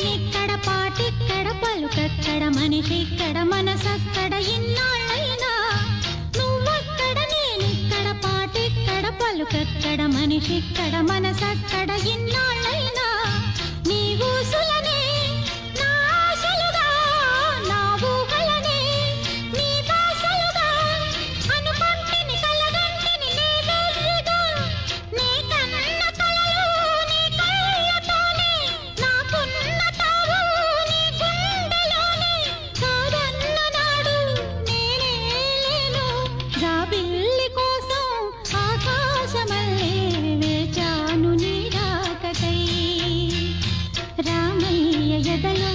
నేనిక్కడ పాటిక్కడ పలుకక్కడ మనిషిక్కడ మనసక్కడ ఇన్నాళ్ళైనా నువ్వక్కడ నేనిక్కడ పాటిక్కడ పలుకక్కడ మనిషిక్కడ మనసక్కడ ఇన్నాళ్ళైనా నీ ఊసులనే నా ఆశలుగా నా ఊహలనే నీ బాసలుగా అనుకుంటిని కలగంటిని నీ వెర్రిగా నీ కన్న కలలు నీ కళ్ళతోనే నాకున్న తావు నీ గుండెలోనే కాదన్న నాడు నేనే లేను జాబిల్లి కోసం ఆకాశమల్లే వేచాను నీ రాకకై రామయ్య ఎదలో